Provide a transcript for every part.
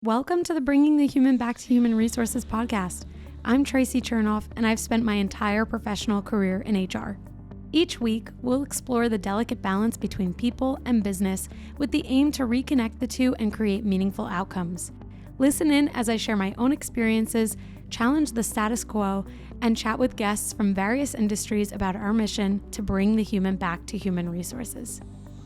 Welcome to the Bringing the Human Back to Human Resources podcast. I'm Traci Chernoff, and I've spent my entire professional career in HR. Each week, we'll explore the delicate balance between people and business with the aim to reconnect the two and create meaningful outcomes. Listen in as I share my own experiences, challenge the status quo, and chat with guests from various industries about our mission to bring the human back to human resources.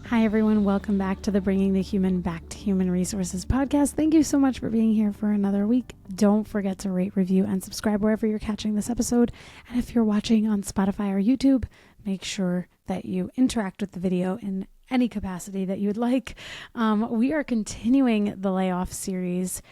Hi, everyone. Welcome back to the Bringing the Human Back to Human Resources podcast. Thank you so much for being here for another week. Don't forget to rate, review, and subscribe wherever you're catching this episode. And if you're watching on Spotify or YouTube, make sure that you interact with the video in any capacity that you would like. We are continuing the layoff series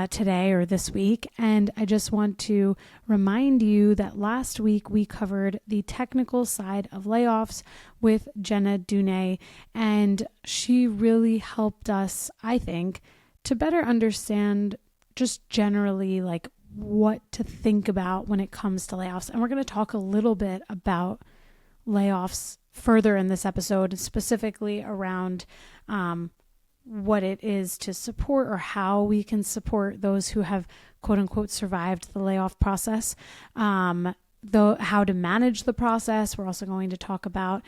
today or this week. And I just want to remind you that last week we covered the technical side of layoffs with Jenna Dunay, and she really helped us, I think, to better understand just generally like what to think about when it comes to layoffs. And we're going to talk a little bit about layoffs further in this episode, specifically around what it is to support or how we can support those who have quote unquote survived the layoff process, how to manage the process. We're also going to talk about,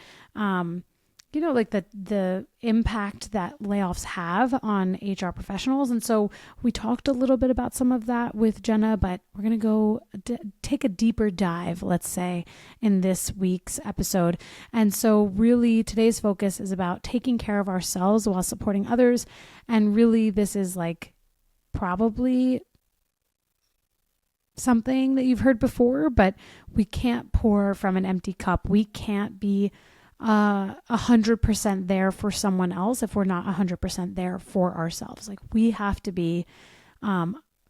like the impact that layoffs have on HR professionals. And so we talked a little bit about some of that with Jenna, but we're going to go take a deeper dive, let's say, in this week's episode. And so really today's focus is about taking care of ourselves while supporting others. And really this is like probably something that you've heard before, but we can't pour from an empty cup. We can't be 100% there for someone else if we're not 100% there for ourselves. Like we have to be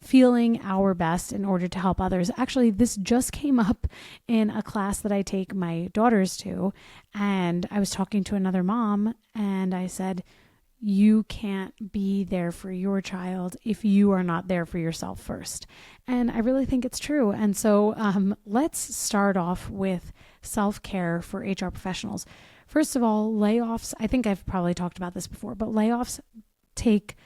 feeling our best in order to help others. Actually, this just came up in a class that I take my daughters to, and I was talking to another mom and I said, you can't be there for your child if you are not there for yourself first. And I really think it's true. And so let's start off with self-care for HR professionals. First of all, layoffs, I think I've probably talked about this before, but layoffs take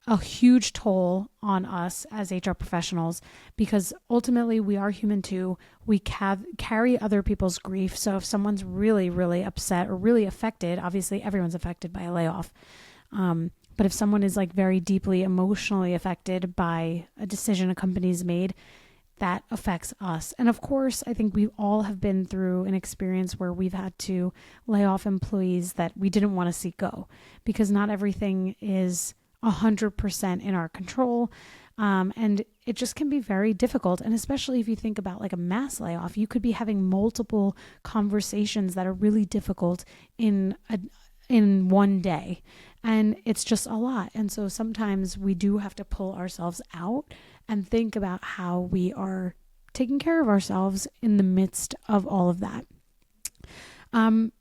a huge toll on us as HR professionals because ultimately we are human too. We carry other people's grief. So if someone's really, really upset or really affected, obviously everyone's affected by a layoff. But if someone is like very deeply emotionally affected by a decision a company's made, that affects us. And of course, I think we all have been through an experience where we've had to lay off employees that we didn't want to see go because not everything is 100% in our control. And it just can be very difficult. And especially if you think about like a mass layoff, you could be having multiple conversations that are really difficult in one day. And it's just a lot. And so sometimes we do have to pull ourselves out and think about how we are taking care of ourselves in the midst of all of that.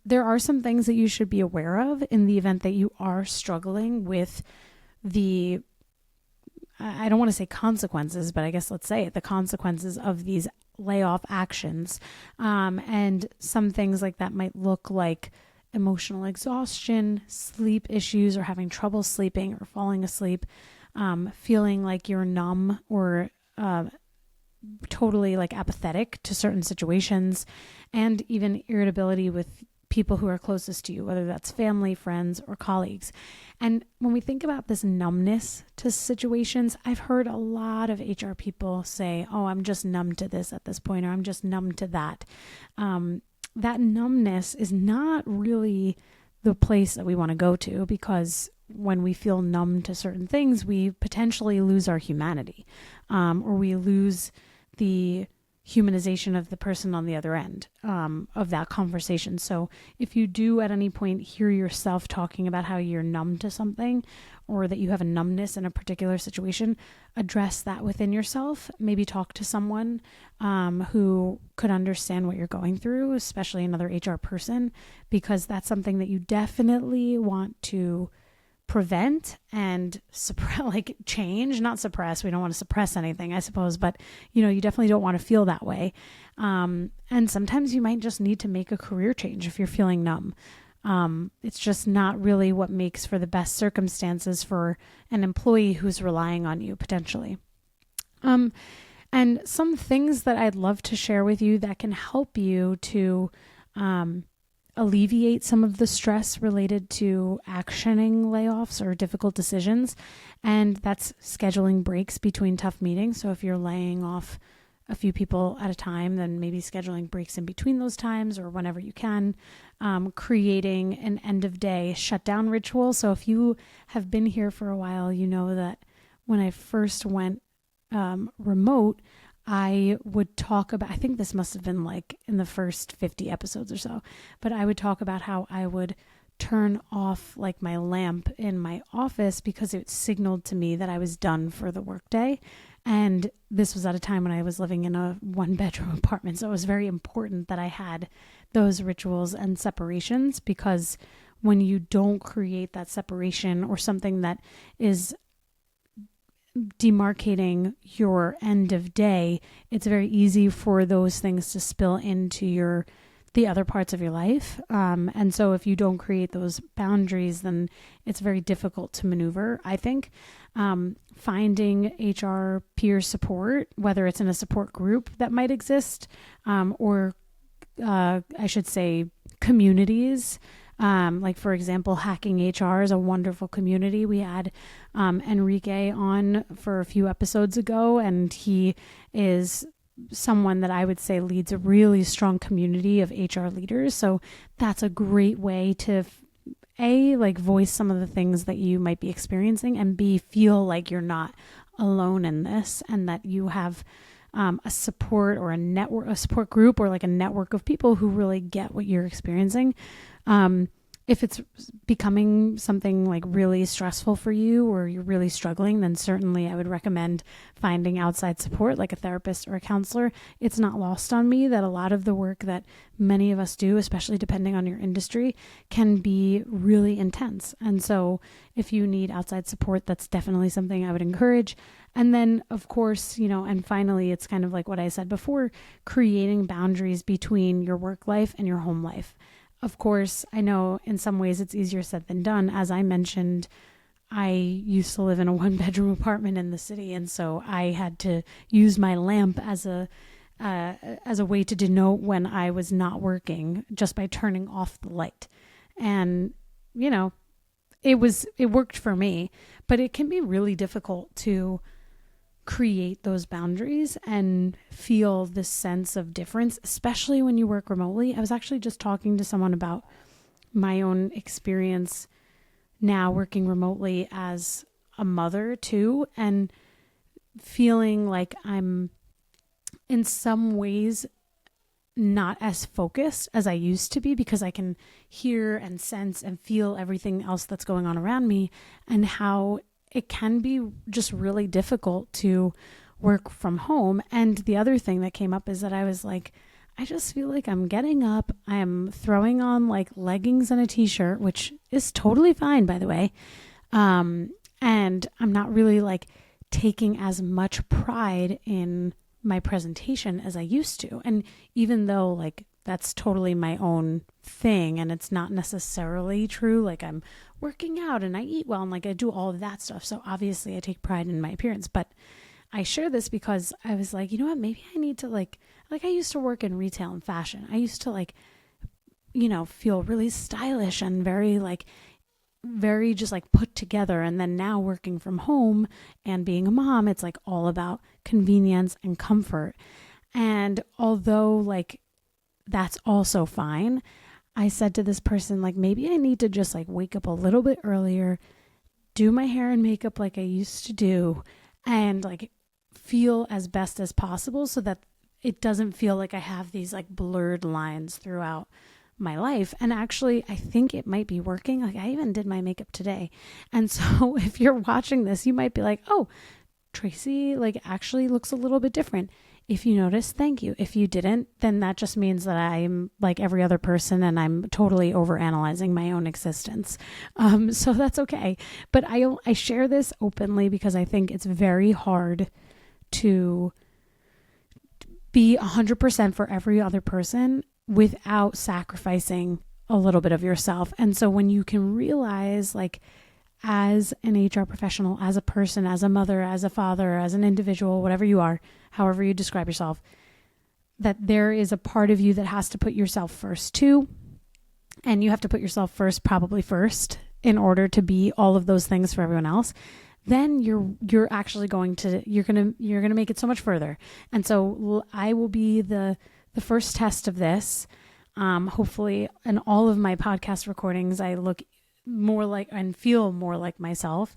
There are some things that you should be aware of in the event that you are struggling with I don't want to say consequences, but I guess let's say it, the consequences of these layoff actions. And some things like that might look like emotional exhaustion, sleep issues, or having trouble sleeping or falling asleep, feeling like you're numb or totally like apathetic to certain situations, and even irritability with people who are closest to you, whether that's family, friends, or colleagues. And when we think about this numbness to situations, I've heard a lot of HR people say, oh, I'm just numb to this at this point, or I'm just numb to that. That numbness is not really the place that we want to go to, because when we feel numb to certain things, we potentially lose our humanity, or we lose the humanization of the person on the other end of that conversation. So if you do at any point hear yourself talking about how you're numb to something, or that you have a numbness in a particular situation, address that within yourself. Maybe talk to someone who could understand what you're going through, especially another HR person, because that's something that you definitely want to prevent and change, not suppress. We don't want to suppress anything, I suppose, but you definitely don't want to feel that way. And sometimes you might just need to make a career change if you're feeling numb. It's just not really what makes for the best circumstances for an employee who's relying on you potentially. And some things that I'd love to share with you that can help you to alleviate some of the stress related to actioning layoffs or difficult decisions. And that's scheduling breaks between tough meetings. So if you're laying off a few people at a time, then maybe scheduling breaks in between those times or whenever you can. Creating an end of day shutdown ritual. So if you have been here for a while, you know that when I first went remote, I would talk about, I think this must have been like in the first 50 episodes or so, but I would talk about how I would turn off like my lamp in my office because it signaled to me that I was done for the workday. And this was at a time when I was living in a 1-bedroom apartment. So it was very important that I had those rituals and separations, because when you don't create that separation or something that is demarcating your end of day, it's very easy for those things to spill into the other parts of your life. And so if you don't create those boundaries, then it's very difficult to maneuver, I think. Finding HR peer support, whether it's in a support group that might exist, or I should say communities. Like, for example, Hacking HR is a wonderful community. We had Enrique on for a few episodes ago, and he is someone that I would say leads a really strong community of HR leaders. So that's a great way to voice some of the things that you might be experiencing, and B, feel like you're not alone in this, and that you have a support or a support group, or like a network of people who really get what you're experiencing. If it's becoming something like really stressful for you, or you're really struggling, then certainly I would recommend finding outside support, like a therapist or a counselor. It's not lost on me that a lot of the work that many of us do, especially depending on your industry, can be really intense. And so if you need outside support, that's definitely something I would encourage. And then, of course, and finally, it's kind of like what I said before, creating boundaries between your work life and your home life. Of course, I know in some ways it's easier said than done. As I mentioned, I used to live in a 1-bedroom apartment in the city, and so I had to use my lamp as a way to denote when I was not working, just by turning off the light. And it worked for me, but it can be really difficult to create those boundaries and feel this sense of difference, especially when you work remotely. I was actually just talking to someone about my own experience now working remotely as a mother too, and feeling like I'm in some ways not as focused as I used to be, because I can hear and sense and feel everything else that's going on around me, and how it can be just really difficult to work from home. And the other thing that came up is that I was like, I just feel like I'm getting up, I am throwing on like leggings and a t-shirt, which is totally fine, by the way. And I'm not really like taking as much pride in my presentation as I used to. And even though like that's totally my own thing, and it's not necessarily true, like I'm working out and I eat well and like I do all of that stuff. So obviously I take pride in my appearance, but I share this because I was like, you know what, maybe I need to like I used to work in retail and fashion. I used to like, feel really stylish and very just like put together. And then now working from home and being a mom, it's like all about convenience and comfort. And although like that's also fine, I said to this person, like, maybe I need to just like wake up a little bit earlier, do my hair and makeup like I used to do, and like feel as best as possible so that it doesn't feel like I have these like blurred lines throughout my life. And actually, I think it might be working. Like I even did my makeup today. And so if you're watching this, you might be like, oh, Traci like actually looks a little bit different. If you noticed, thank you. If you didn't, then that just means that I'm like every other person and I'm totally overanalyzing my own existence. So that's okay. But I share this openly because I think it's very hard to be 100% for every other person without sacrificing a little bit of yourself. And so when you can realize, like, as an HR professional, as a person, as a mother, as a father, as an individual, whatever you are, however you describe yourself, that there is a part of you that has to put yourself first too. And you have to put yourself first, probably first, in order to be all of those things for everyone else. Then you're actually you're gonna make it so much further. And so I will be the first test of this. Hopefully in all of my podcast recordings, I look more like and feel more like myself.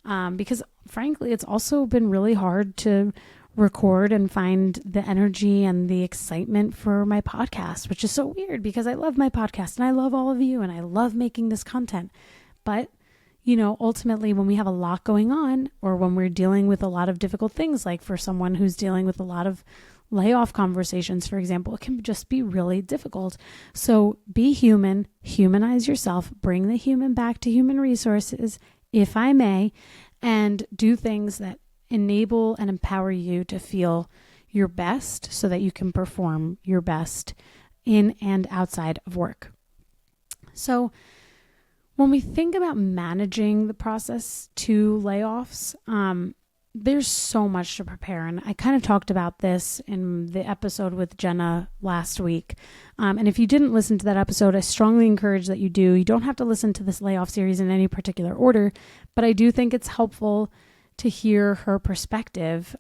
Because frankly, it's also been really hard to record and find the energy and the excitement for my podcast, which is so weird because I love my podcast and I love all of you and I love making this content. But ultimately, when we have a lot going on, or when we're dealing with a lot of difficult things, like for someone who's dealing with a lot of layoff conversations, for example, it can just be really difficult. So be human, humanize yourself, bring the human back to human resources, if I may, and do things that enable and empower you to feel your best so that you can perform your best in and outside of work. So when we think about managing the process to layoffs, there's so much to prepare. And I kind of talked about this in the episode with Jenna last week. And if you didn't listen to that episode, I strongly encourage that you do. You don't have to listen to this layoff series in any particular order, but I do think it's helpful to hear her perspective,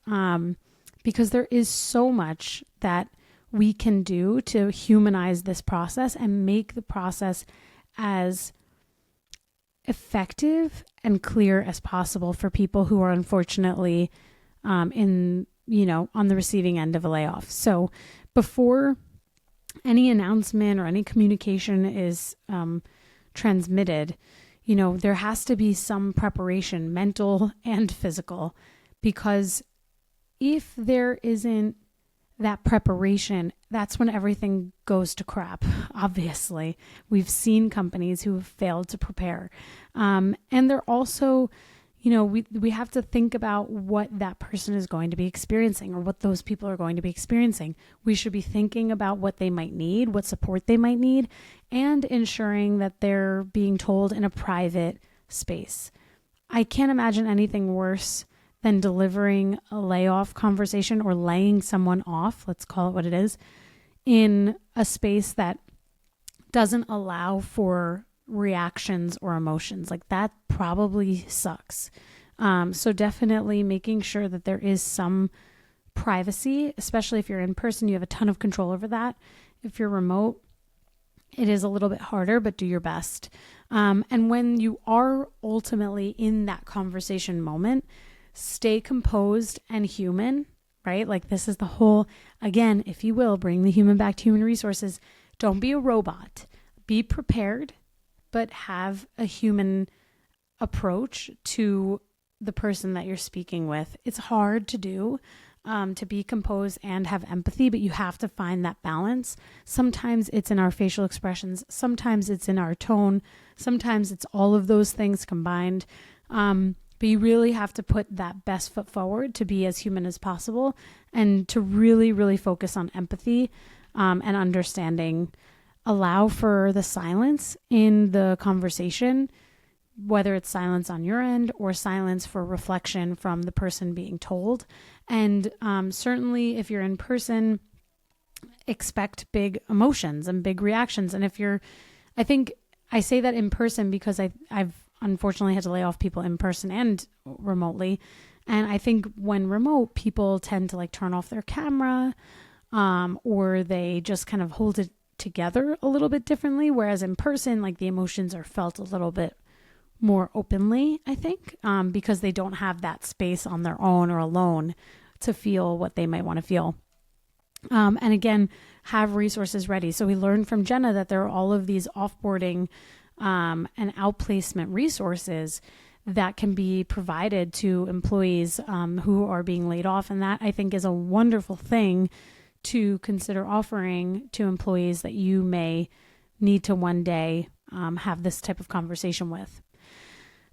because there is so much that we can do to humanize this process and make the process as effective and clear as possible for people who are unfortunately on the receiving end of a layoff. So before any announcement or any communication is transmitted, there has to be some preparation, mental and physical, because if there isn't that preparation, that's when everything goes to crap. Obviously, we've seen companies who have failed to prepare. And they're also, we have to think about what that person is going to be experiencing or what those people are going to be experiencing. We should be thinking about what they might need, what support they might need, and ensuring that they're being told in a private space. I can't imagine anything worse than delivering a layoff conversation or laying someone off, let's call it what it is, in a space that doesn't allow for reactions or emotions. Like, that probably sucks. So definitely making sure that there is some privacy, especially if you're in person, you have a ton of control over that. If you're remote, it is a little bit harder, but do your best. And when you are ultimately in that conversation moment, stay composed and human, right? Like, this is the whole, again, if you will, bring the human back to human resources. Don't be a robot. Be prepared, but have a human approach to the person that you're speaking with. It's hard to do, to be composed and have empathy, but you have to find that balance. Sometimes it's in our facial expressions. Sometimes it's in our tone. Sometimes it's all of those things combined. But you really have to put that best foot forward to be as human as possible and to really, really focus on empathy and understanding. Allow for the silence in the conversation, whether it's silence on your end or silence for reflection from the person being told. And certainly if you're in person, expect big emotions and big reactions. And I think I say that in person because I've unfortunately had to lay off people in person and remotely. And I think when remote, people tend to turn off their camera, or they just kind of hold it together a little bit differently. Whereas in person, the emotions are felt a little bit more openly, I think, because they don't have that space on their own or alone to feel what they might want to feel. And again, have resources ready. So we learned from Jenna that there are all of these offboarding and outplacement resources that can be provided to employees who are being laid off. And that, I think, is a wonderful thing to consider offering to employees that you may need to one day have this type of conversation with.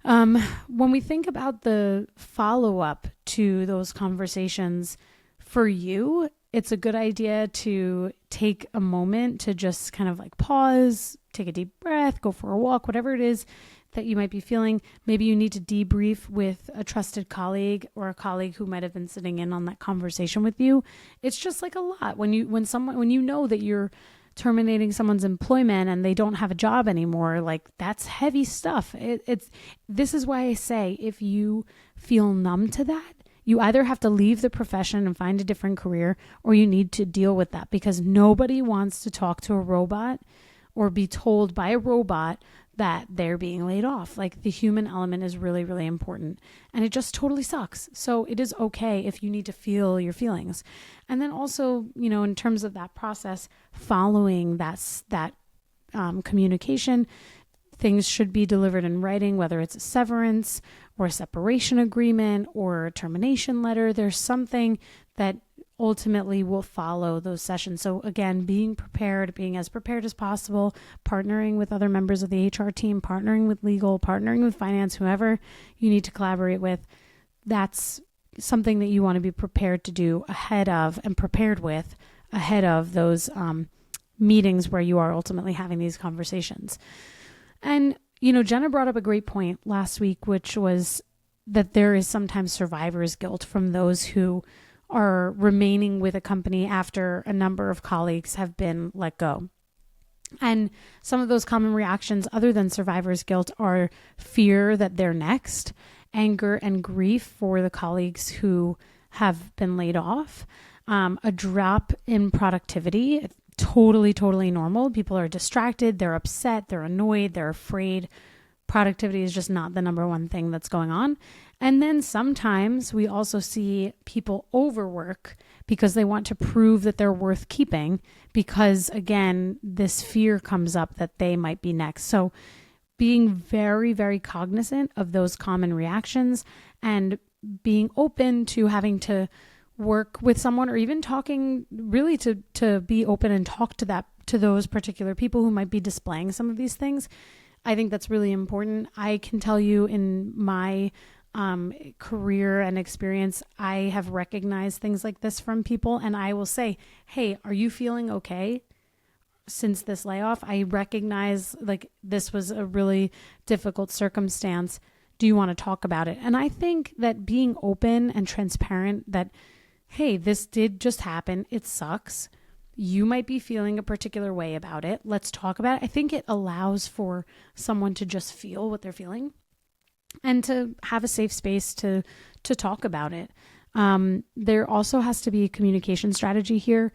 When we think about the follow-up to those conversations for you, it's a good idea to take a moment to just kind of like pause, take a deep breath, go for a walk, whatever it is that you might be feeling. Maybe you need to debrief with a trusted colleague or a colleague who might have been sitting in on that conversation with you. It's just like a lot when you know that you're terminating someone's employment and they don't have a job anymore, like that's heavy stuff. This is why I say, if you feel numb to that, you either have to leave the profession and find a different career, or you need to deal with that, because nobody wants to talk to a robot or be told by a robot that they're being laid off. Like, the human element is really, really important, and it just totally sucks. So it is okay if you need to feel your feelings. And then also, in terms of that process, following that communication, things should be delivered in writing, whether it's a severance or a separation agreement or a termination letter. There's something that ultimately will follow those sessions. So again, being as prepared as possible, partnering with other members of the HR team, partnering with legal, partnering with finance, whoever you need to collaborate with. That's something that you want to be prepared to do ahead of those meetings where you are ultimately having these conversations. And, Jenna brought up a great point last week, which was that there is sometimes survivor's guilt from those who are remaining with a company after a number of colleagues have been let go. And some of those common reactions, other than survivor's guilt, are fear that they're next, anger and grief for the colleagues who have been laid off, a drop in productivity. Totally, totally normal. People are distracted, they're upset, they're annoyed, they're afraid. Productivity is just not the number one thing that's going on. And then sometimes we also see people overwork because they want to prove that they're worth keeping, because again, this fear comes up that they might be next. So being very, very cognizant of those common reactions and being open to having to work with someone, or even talking really to be open and talk to those particular people who might be displaying some of these things. I think that's really important. I can tell you, in my career and experience, I have recognized things like this from people, and I will say, hey, are you feeling okay since this layoff? I recognize like this was a really difficult circumstance. Do you want to talk about it? And I think that being open and transparent that, hey, this did just happen. It sucks. You might be feeling a particular way about it. Let's talk about it. I think it allows for someone to just feel what they're feeling and to have a safe space to talk about it. There also has to be a communication strategy here.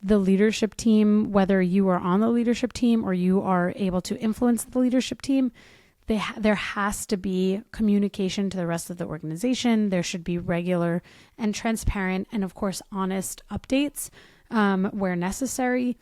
The leadership team, whether you are on the leadership team or you are able to influence the leadership team, there has to be communication to the rest of the organization. There should be regular and transparent and, of course, honest updates where necessary.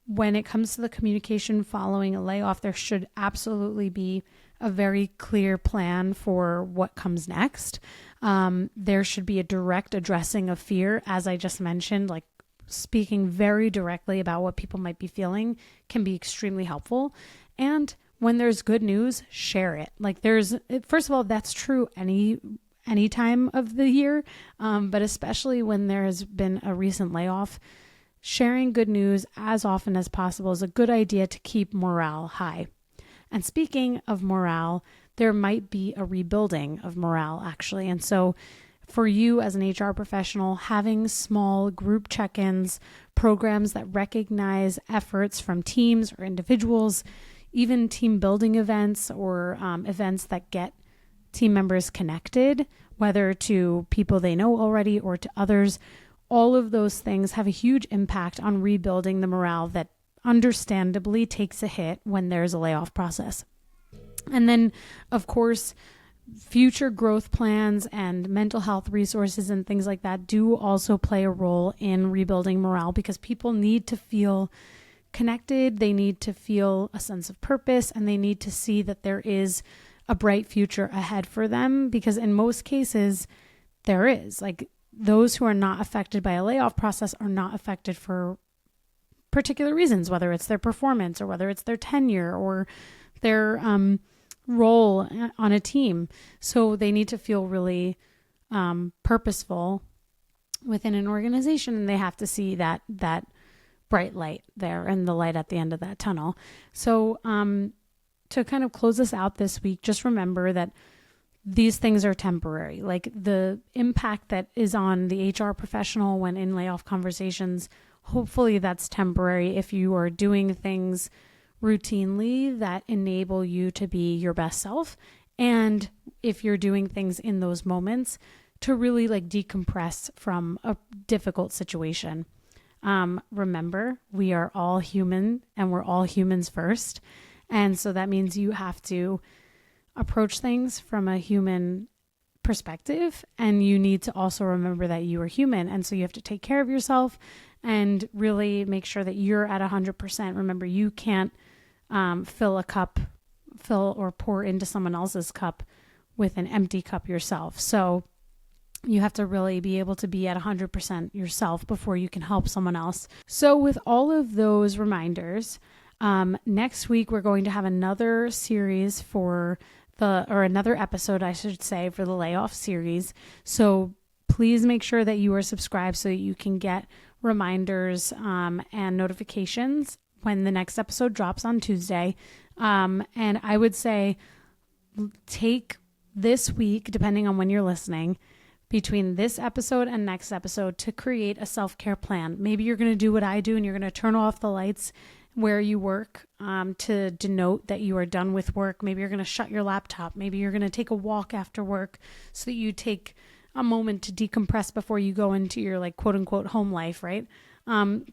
When it comes to the communication following a layoff, there should absolutely be a very clear plan for what comes next. There should be a direct addressing of fear, as I just mentioned, like speaking very directly about what people might be feeling can be extremely helpful. And when there's good news, share it. Like first of all, that's true any time of the year, but especially when there has been a recent layoff, sharing good news as often as possible is a good idea to keep morale high. And speaking of morale, there might be a rebuilding of morale actually. And so for you as an HR professional, having small group check-ins, programs that recognize efforts from teams or individuals, even team building events or events that get team members connected, whether to people they know already or to others, all of those things have a huge impact on rebuilding the morale that understandably takes a hit when there's a layoff process. And then, of course, future growth plans and mental health resources and things like that do also play a role in rebuilding morale, because people need to feel connected, they need to feel a sense of purpose, and they need to see that there is a bright future ahead for them, because in most cases there is. Like, those who are not affected by a layoff process are not affected for particular reasons, whether it's their performance or whether it's their tenure or their role on a team. So they need to feel really purposeful within an organization, and they have to see that bright light there and the light at the end of that tunnel. So to kind of close us out this week, just remember that these things are temporary. Like the impact that is on the HR professional when in layoff conversations, hopefully that's temporary if you are doing things routinely that enable you to be your best self. And if you're doing things in those moments to really like decompress from a difficult situation. Remember, we are all human and we're all humans first. And so that means you have to approach things from a human perspective, and you need to also remember that you are human. And so you have to take care of yourself and really make sure that you're at 100%. Remember, you can't fill or pour into someone else's cup with an empty cup yourself. So you have to really be able to be at 100% yourself before you can help someone else. So with all of those reminders, next week we're going to have another series another episode, I should say, for the layoff series. So please make sure that you are subscribed so that you can get reminders and notifications when the next episode drops on Tuesday. And I would say take this week, depending on when you're listening, between this episode and next episode to create a self-care plan. Maybe you're going to do what I do and you're going to turn off the lights where you work to denote that you are done with work. Maybe you're going to shut your laptop. Maybe you're going to take a walk after work so that you take a moment to decompress before you go into your like quote unquote home life, right?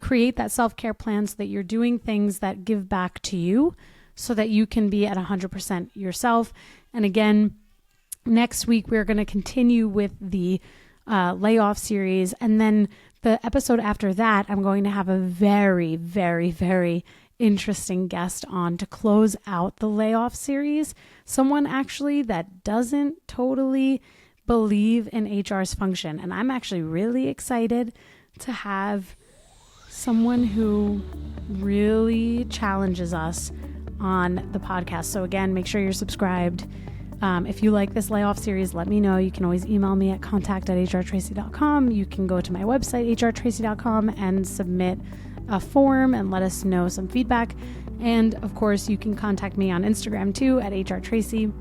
Create that self-care plan so that you're doing things that give back to you so that you can be at 100% yourself. And again, next week, we're going to continue with the layoff series. And then the episode after that, I'm going to have a very, very, very interesting guest on to close out the layoff series. Someone actually that doesn't totally believe in HR's function. And I'm actually really excited to have someone who really challenges us on the podcast. So again, make sure you're subscribed. If you like this layoff series, let me know. You can always email me at contact@hrtraci.com. You can go to my website, hrtraci.com, and submit a form and let us know some feedback. And of course, you can contact me on Instagram too at hrtraci.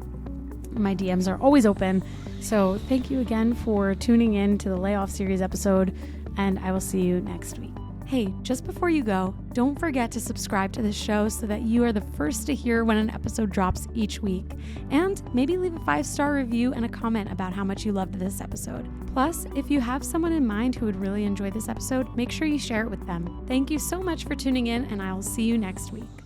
My DMs are always open. So thank you again for tuning in to the layoff series episode, and I will see you next week. Hey, just before you go, don't forget to subscribe to the show so that you are the first to hear when an episode drops each week. And maybe leave a 5-star review and a comment about how much you loved this episode. Plus, if you have someone in mind who would really enjoy this episode, make sure you share it with them. Thank you so much for tuning in, and I will see you next week.